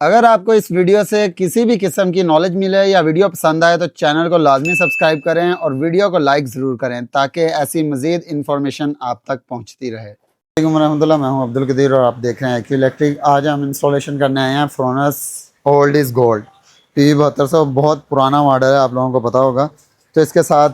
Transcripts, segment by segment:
अगर आपको इस वीडियो से किसी भी किस्म की नॉलेज मिले या वीडियो पसंद आए तो चैनल को लाजमी सब्सक्राइब करें और वीडियो को लाइक ज़रूर करें ताकि ऐसी मज़ीद इन्फॉर्मेशन आप तक पहुंचती रहे। वालेकुम रहमतुल्लाह, मैं हूं अब्दुल कदीर और आप देख रहे हैं एक्यू इलेक्ट्रिक। आज हम इंस्टॉलेशन करने आए हैं फ्रोनस ओल्ड इज़ गोल्ड PV7200। बहुत पुराना मॉडल है, आप लोगों को पता होगा। तो इसके साथ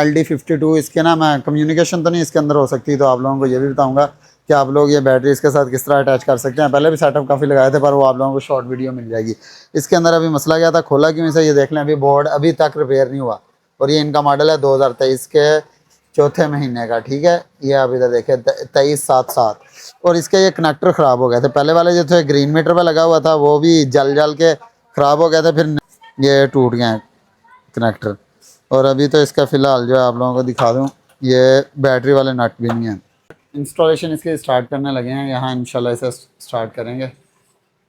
LD52 इसके ना मैं कम्युनिकेशन तो नहीं इसके अंदर हो सकती, तो आप लोगों को ये भी बताऊँगा कि आप लोग ये बैटरी इसके साथ किस तरह अटैच कर सकते हैं। पहले भी सेटअप काफ़ी लगाए थे पर वो आप लोगों को शॉर्ट वीडियो मिल जाएगी। इसके अंदर अभी मसला क्या था, खोला क्यों इसे ये देख लें। अभी बोर्ड अभी तक रिपेयर नहीं हुआ और ये इनका मॉडल है 2023 के चौथे महीने का, ठीक है। ये आप इधर देखें 23/7/7 और इसके ये कनेक्टर ख़राब हो गए थे। पहले वाले जो थे ग्रीन मीटर पर लगा हुआ था वो भी जल के ख़राब हो गए थे, फिर ये टूट गए हैं कनेक्टर। और अभी तो इसका फ़िलहाल जो है आप लोगों को दिखा दूँ, ये बैटरी वाले नट भी नहीं हैं। इंस्टॉलेशन इसके स्टार्ट करने लगे हैं यहाँ, इंशाल्लाह इसे स्टार्ट करेंगे।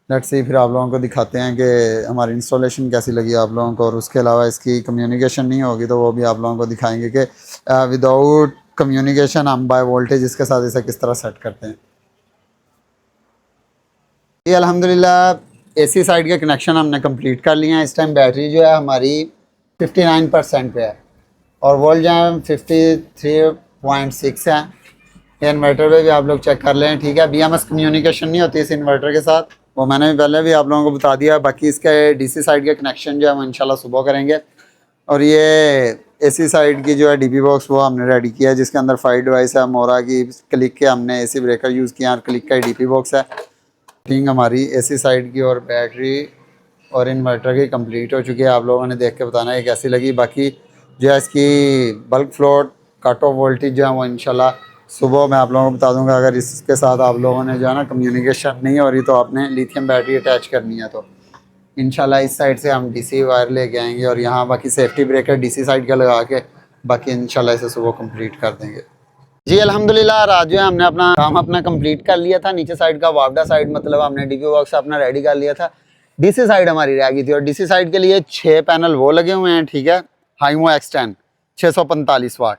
लेट्स सी, फिर आप लोगों को दिखाते हैं कि हमारी इंस्टॉलेशन कैसी लगी आप लोगों को। और उसके अलावा इसकी कम्युनिकेशन नहीं होगी तो वो भी आप लोगों को दिखाएंगे कि विदाउट कम्युनिकेशन हम बाय वोल्टेज इसके साथ इसे किस तरह सेट करते हैं। ये अल्हम्दुलिल्लाह AC साइड के कनेक्शन हमने कंप्लीट कर लिए हैं। इस टाइम बैटरी जो है हमारी 59% पे है और वोल्ट जो है 53.6 है। ये इन्वर्टर पे भी आप लोग चेक कर लें, ठीक है। BMS कम्युनिकेशन नहीं होती इस इन्वर्टर के साथ, वो मैंने भी पहले भी आप लोगों को बता दिया। बाकी इसके DC साइड के कनेक्शन जो है हम इंशाल्लाह सुबह करेंगे। और ये AC साइड की जो है DP बॉक्स वो हमने रेडी किया है, जिसके अंदर 5 डिवाइस है। मोरा की क्लिक के हमने AC ब्रेकर यूज़ किया और क्लिक का DP बॉक्स है। ठीक, हमारी AC साइड की और बैटरी और इन्वर्टर की कंप्लीट हो चुकी है। आप लोगों ने देख के बताना है कैसी लगी। बाकी जो है इसकी bulk float cut off voltage जो है वो इंशाल्लाह सुबह मैं आप लोगों को बता दूंगा। अगर इसके साथ आप लोगों ने जो है ना कम्युनिकेशन नहीं हो रही तो आपने लिथियम बैटरी अटैच करनी है, तो इंशाल्लाह इस साइड से हम DC वायर लेके आएंगे और यहाँ बाकी सेफ्टी ब्रेकर DC साइड का लगा के बाकी इंशाल्लाह इसे सुबह कंप्लीट कर देंगे। जी अल्हम्दुलिल्लाह, आज जो है हमने अपना काम कंप्लीट कर लिया था। नीचे साइड का वापडा साइड मतलब हमने DP बॉक्स अपना रेडी कर लिया था। DC साइड हमारी रह गई थी और DC साइड के लिए 6 पैनल वो लगे हुए हैं, ठीक है। हाइमो X10 645 वाट।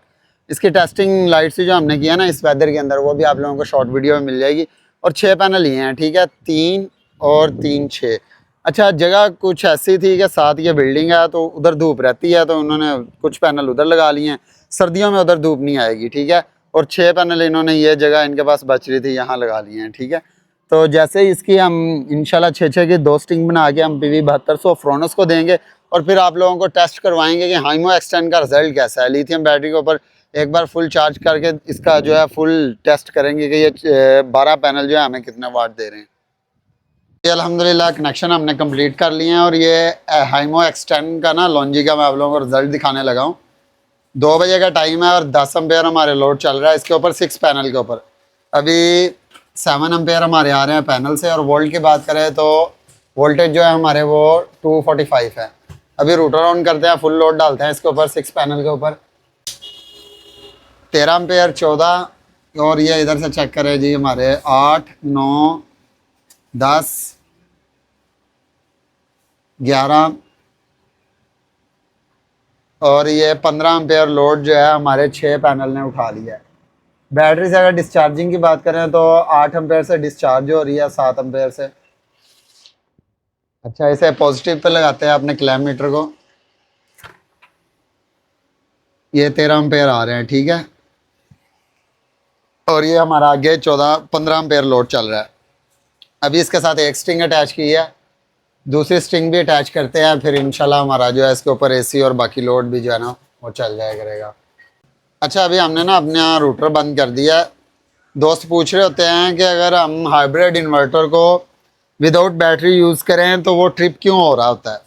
इसकी टेस्टिंग लाइट से जो हमने किया ना इस वेदर के अंदर, वो भी आप लोगों को शॉर्ट वीडियो में मिल जाएगी। और 6 पैनल ये हैं, ठीक है। 3 और 3 6। अच्छा, जगह कुछ ऐसी थी कि साथ ये बिल्डिंग है तो उधर धूप रहती है, तो उन्होंने कुछ पैनल उधर लगा लिए हैं। सर्दियों में उधर धूप नहीं आएगी, ठीक है। और 6 पैनल इन्होंने ये जगह इनके पास बच रही थी यहाँ लगा लिए हैं, ठीक है। तो जैसे ही इसकी हम इंशाल्लाह 6 की 2 स्टिंग बना के हम PV7200 फ्रोनस को देंगे और फिर आप लोगों को टेस्ट करवाएंगे कि हाइमो X10 का रिजल्ट कैसा है। लिथियम बैटरी के ऊपर एक बार फुल चार्ज करके इसका जो है फुल टेस्ट करेंगे कि ये 12 पैनल जो है हमें कितने वाट दे रहे हैं। ये अल्हम्दुलिल्लाह कनेक्शन हमने कंप्लीट कर लिए हैं और ये हाइमो X10 का ना लॉन्जी का मैं आप लोगों को रिजल्ट दिखाने लगा हूँ। 2 बजे का टाइम है और 10 एम्पेयर हमारे लोड चल रहा है इसके ऊपर 6 पैनल के ऊपर। अभी 7 एम्पेयर हमारे आ रहे हैं पैनल से। और वोल्ट की बात करें तो वोल्टेज जो है हमारे वो 245 है। अभी रूटर ऑन करते हैं, फुल लोड डालते हैं इसके ऊपर 6 पैनल के ऊपर। 13 एम्पेयर 14 और ये इधर से चेक करें जी हमारे 8 9 10 11 और ये 15 एम्पेयर लोड जो है हमारे 6 पैनल ने उठा लिया है। बैटरी से अगर डिस्चार्जिंग की बात करें तो 8 एम्पेयर से डिस्चार्ज हो रही है, 7 एम्पेयर से। अच्छा, इसे पॉजिटिव पे लगाते हैं अपने क्लैम मीटर को। ये 13 एम्पेयर आ रहे हैं, ठीक है। और ये हमारा आगे 15 एम्पेयर लोड चल रहा है। अभी इसके साथ एक स्ट्रिंग अटैच की है, दूसरी स्ट्रिंग भी अटैच करते हैं, फिर इंशाल्लाह हमारा जो है इसके ऊपर AC और बाकी लोड भी जो है ना वो चल जाया करेगा। अच्छा, अभी हमने ना अपना रूटर बंद कर दिया है। दोस्त पूछ रहे होते हैं कि अगर हम हाइब्रिड इन्वर्टर को विदाउट बैटरी यूज़ करें तो वो ट्रिप क्यों हो रहा होता है।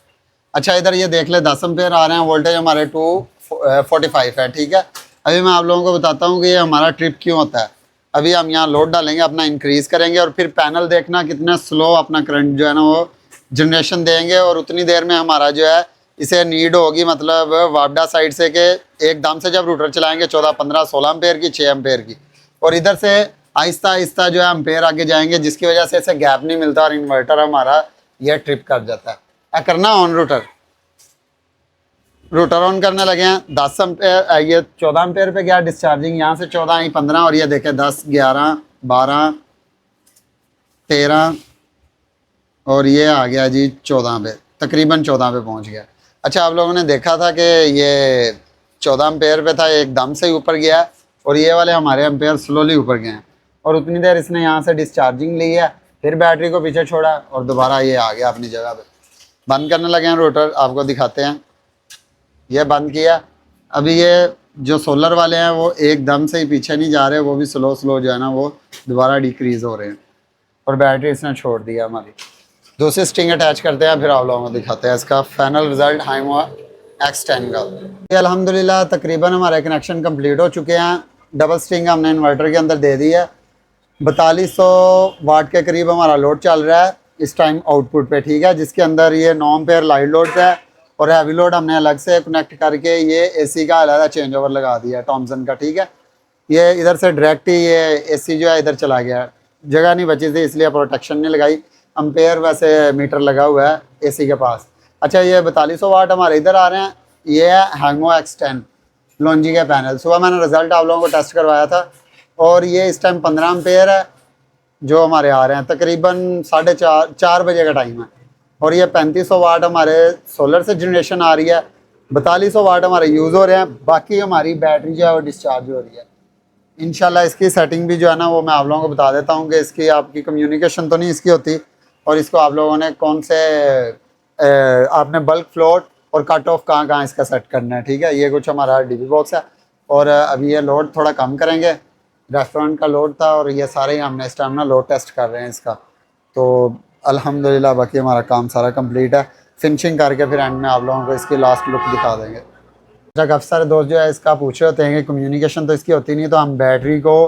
अच्छा, इधर ये देख ले 10 एम्पेयर आ रहे हैं, वोल्टेज हमारे 245 है, ठीक है। अभी मैं आप लोगों को बताता हूँ कि ये हमारा ट्रिप क्यों होता है। अभी हम यहाँ लोड डालेंगे, अपना इंक्रीज़ करेंगे और फिर पैनल देखना कितना स्लो अपना करंट जो है ना वो जनरेशन देंगे। और उतनी देर में हमारा जो है इसे नीड होगी मतलब वापडा साइड से कि एकदम से जब रूटर चलाएंगे 14 15 16 एम्पेयर की 6 एम्पेयर की, और इधर से आहिस्ता आहिस्ता जो है एम्पेयर आगे जाएंगे, जिसकी वजह से इसे गैप नहीं मिलता और इन्वर्टर हमारा यह ट्रिप कर जाता है। करना ऑन रूटर ऑन करने लगे हैं। 10 एम्पेयर ये 14 एम्पेयर पे गया डिस्चार्जिंग, यहाँ से 14 आई 15 और ये देखें 10 11 12 13 और ये आ गया जी 14 पे, तकरीबन 14 पे पहुंच गया। अच्छा, आप लोगों ने देखा था कि ये 14 एम्पेयर पे था, एकदम से ही ऊपर गया है, और ये वाले हमारे एम्पेयर स्लोली ऊपर गए हैं। और उतनी देर इसने यहाँ से डिस्चार्जिंग ली है, फिर बैटरी को पीछे छोड़ा और दोबारा ये आ गया अपनी जगह पे। बंद करने लगे हैं रोटर, आपको दिखाते हैं। ये बंद किया। अभी ये जो सोलर वाले हैं वो एकदम से ही पीछे नहीं जा रहे, वो भी स्लो स्लो जो है ना वो दोबारा डिक्रीज़ हो रहे हैं। और बैटरी इसने छोड़ दिया हमारी। दूसरी स्ट्रिंग अटैच करते हैं, फिर आप लोगों को दिखाते हैं इसका फाइनल रिजल्ट हाइमो X10 का। ये अल्हम्दुलिल्लाह तकरीबन हमारे कनेक्शन कंप्लीट हो चुके हैं। डबल स्ट्रिंग हमने इन्वर्टर के अंदर दे दी है। 4200 वाट के करीब हमारा लोड चल रहा है इस टाइम आउटपुट पे, ठीक है, जिसके अंदर ये 9 एम्पेयर लाइट लोड है और हैवी लोड हमने अलग से कनेक्ट करके ये एसी का अलग चेंज ओवर लगा दिया है टॉमसन का, ठीक है। ये इधर से डायरेक्ट ही ये एसी जो है इधर चला गया, जगह नहीं बची थी इसलिए प्रोटेक्शन नहीं लगाई। अम्पेयर वैसे मीटर लगा हुआ है एसी के पास। अच्छा, ये 4200 वाट हमारे इधर आ रहे हैं। ये है हैंगो X10 लॉन्जी का पैनल। सुबह मैंने रिज़ल्ट आप लोगों को टेस्ट करवाया था और ये इस टाइम 15 एम्पेयर है जो हमारे आ रहे हैं। तकरीबन 4:30 बजे का टाइम है। और ये 3500 वाट हमारे सोलर से जनरेशन आ रही है, 4200 वाट हमारे यूज़ हो रहे हैं, बाकी हमारी बैटरी जो है वो डिस्चार्ज हो रही है। इंशाल्लाह इसकी सेटिंग भी जो है ना वो मैं आप लोगों को बता देता हूँ कि इसकी आपकी कम्युनिकेशन तो नहीं इसकी होती, और इसको आप लोगों ने कौन से आपने बल्क फ्लोट और कट ऑफ कहाँ कहाँ इसका सेट करना है, ठीक है। ये कुछ हमारा डीबी बॉक्स है। और अभी ये लोड थोड़ा कम करेंगे, रेस्टोरेंट का लोड था और ये सारे ही हमने इस टाइम ना लोड टेस्ट कर रहे हैं इसका। तो अल्हम्दुलिल्लाह बाकी हमारा काम सारा कंप्लीट है। फिनिशिंग करके फिर एंड में आप लोगों को इसकी लास्ट लुक दिखा देंगे। अच्छा, काफ़ी सारे दोस्त जो है इसका पूछ रहे होते हैं कि कम्युनिकेशन तो इसकी होती नहीं, तो हम बैटरी को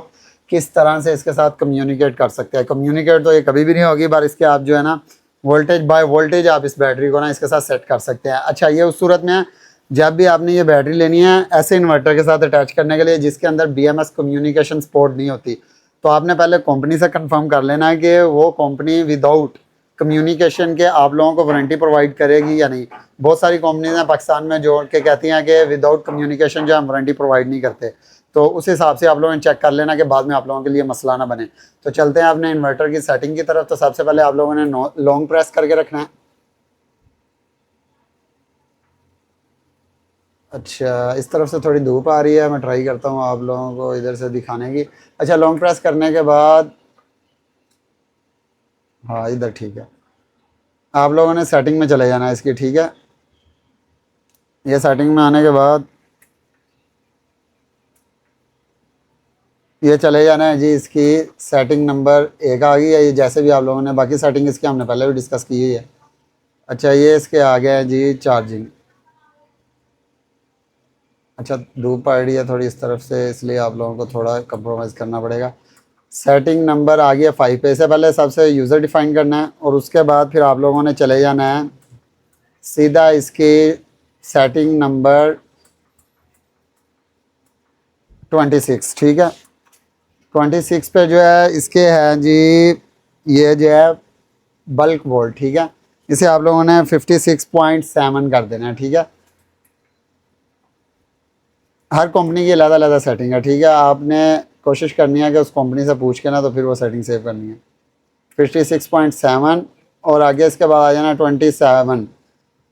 किस तरह से इसके साथ कम्युनिकेट कर सकते हैं। कम्युनिकेट तो ये कभी भी नहीं होगी, पर इसके आप जो है ना वोल्टेज बाय वोल्टेज आप इस बैटरी को ना इसके साथ सेट कर सकते हैं। अच्छा, ये उस सूरत में है जब भी आपने ये बैटरी लेनी है ऐसे इन्वर्टर के साथ अटैच करने के लिए जिसके अंदर BMS कम्युनिकेशन सपोर्ट नहीं होती, तो आपने पहले कंपनी से कंफर्म कर लेना है कि वो कंपनी विदाउट कम्युनिकेशन के आप लोगों को वारंटी प्रोवाइड करेगी या नहीं। बहुत सारी कंपनीज हैं पाकिस्तान में जो के कहती हैं कि विदाउट कम्युनिकेशन जो हम वारंटी प्रोवाइड नहीं करते, तो उस हिसाब से आप लोगों ने चेक कर लेना कि बाद में आप लोगों के लिए मसला ना बने। तो चलते हैं अपने इन्वर्टर की सेटिंग की तरफ। तो सबसे पहले आप लोगों ने लॉन्ग प्रेस करके रखना है। अच्छा, इस तरफ से थोड़ी धूप आ रही है, मैं ट्राई करता हूँ आप लोगों को इधर से दिखाने की। अच्छा, लॉन्ग प्रेस करने के बाद हाँ इधर ठीक है, आप लोगों ने सेटिंग में चले जाना है इसकी, ठीक है। ये सेटिंग में आने के बाद ये चले जाना है जी, इसकी सेटिंग नंबर 1 आ गई है। ये जैसे भी आप लोगों ने बाकी सेटिंग इसकी हमने पहले भी डिस्कस की हुई है। अच्छा, ये इसके आ गया है जी चार्जिंग। अच्छा, धूप पड़ रही है थोड़ी इस तरफ से, इसलिए आप लोगों को थोड़ा कंप्रोमाइज़ करना पड़ेगा। सेटिंग नंबर आ गया 5 पे। इससे पहले सबसे यूज़र डिफाइन करना है और उसके बाद फिर आप लोगों ने चले जाना है सीधा इसकी सेटिंग नंबर 26, ठीक है। 26 पे जो है इसके हैं जी ये जो है बल्क वोल्ट, ठीक है। इसे आप लोगों ने 56.7 कर देना है, ठीक है। हर कंपनी की अलग अलग सेटिंग है, ठीक है। आपने कोशिश करनी है कि उस कंपनी से पूछ के ना तो फिर वो सेटिंग सेव करनी है। 56.7 और आगे इसके बाद आ जाना 27।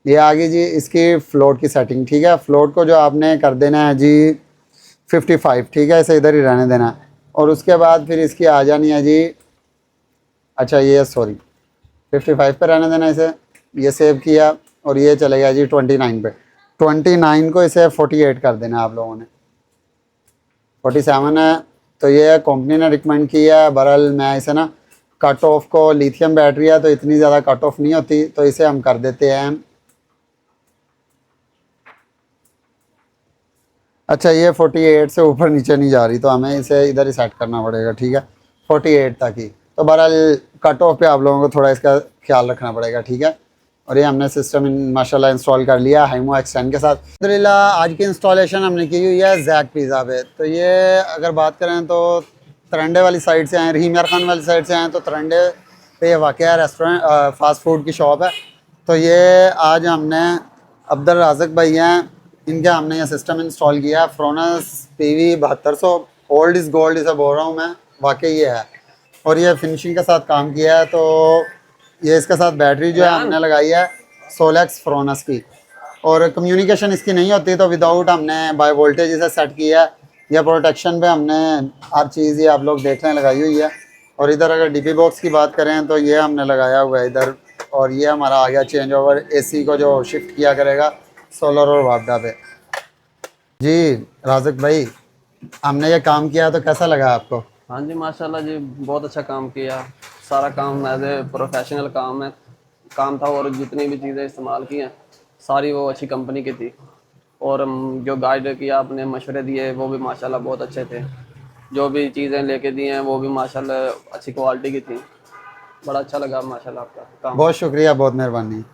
ये आगे जी इसकी फ्लोट की सेटिंग, ठीक है। फ्लोट को जो आपने कर देना है जी 55, ठीक है, इसे इधर ही रहने देना है। और उसके बाद फिर इसकी आ जानी है जी, अच्छा ये सॉरी 55 पे रहने देना इसे। ये सेव किया और ये चले गया जी 29 पे। 29 को इसे 48 कर देना आप लोगों ने। 47 है तो ये कंपनी ने रिकमेंड किया है। बहरहाल मैं इसे ना कट ऑफ को, लिथियम बैटरी है तो इतनी ज़्यादा कट ऑफ नहीं होती, तो इसे हम कर देते हैं। अच्छा, ये 48 से ऊपर नीचे नहीं जा रही तो हमें इसे इधर ही सेट करना पड़ेगा, ठीक है, 48 तक ही। तो बहरहाल कट ऑफ पे आप लोगों को थोड़ा इसका ख्याल रखना पड़ेगा, ठीक है। और ये हमने सिस्टम माशाल्लाह इंस्टॉल कर लिया हाइमो X10 के साथ। अल्हम्दुलिल्लाह आज की इंस्टॉलेशन हमने की हुई है जैक पिज़्ज़ा पे। तो ये अगर बात करें तो तरंडे वाली साइड से आए, रहीम यार खान वाली साइड से आए, तो तरंडे पे वाक़या रेस्टोरेंट फ़ास्ट फूड की शॉप है। तो ये आज हमने अब्दुल राज़िक भाई हैं, इनके हमने ये सिस्टम इंस्टॉल किया है। फ्रोनस PV 7200 ओल्ड इज़ गोल्ड इसे बोल रहा हूँ मैं, वाकई ये है। और ये फिनिशिंग के साथ काम किया है। तो ये इसके साथ बैटरी जो है हमने लगाई है सोलेक्स फ्रोनस की, और कम्युनिकेशन इसकी नहीं होती तो विदाउट हमने बाय वोल्टेज इसे सेट किया है। यह प्रोटेक्शन पे हमने हर चीज़ ये आप लोग देख रहे हैं लगाई हुई है। और इधर अगर डीपी बॉक्स की बात करें तो ये हमने लगाया हुआ है इधर, और ये हमारा आ गया चेंज ओवर एसी को जो शिफ्ट किया करेगा सोलर और वापडा पे। जी राज़िक भाई, हमने ये काम किया तो कैसा लगा आपको? हाँ जी माशाल्लाह जी, बहुत अच्छा काम किया। सारा काम एज ए प्रोफेशनल काम था, और जितनी भी चीज़ें इस्तेमाल की हैं सारी वो अच्छी कंपनी की थी। और जो गाइड किया आपने, मशवरे दिए वो भी माशाल्लाह बहुत अच्छे थे। जो भी चीज़ें लेके दी हैं वो भी माशाल्लाह अच्छी क्वालिटी की थी। बड़ा अच्छा लगा माशाल्लाह आपका काम। बहुत शुक्रिया, बहुत मेहरबानी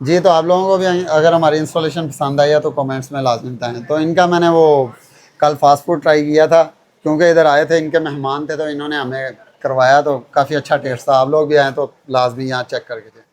जी। तो आप लोगों को भी अगर हमारी इंस्टॉलेशन पसंद आई है तो कमेंट्स में लाजमी बताएं। तो इनका मैंने वो कल फास्ट फूड ट्राई किया था, क्योंकि इधर आए थे, इनके मेहमान थे, तो इन्होंने हमें करवाया, तो काफ़ी अच्छा टेस्ट था। आप लोग भी आए तो लाजमी यहाँ चेक करके दें।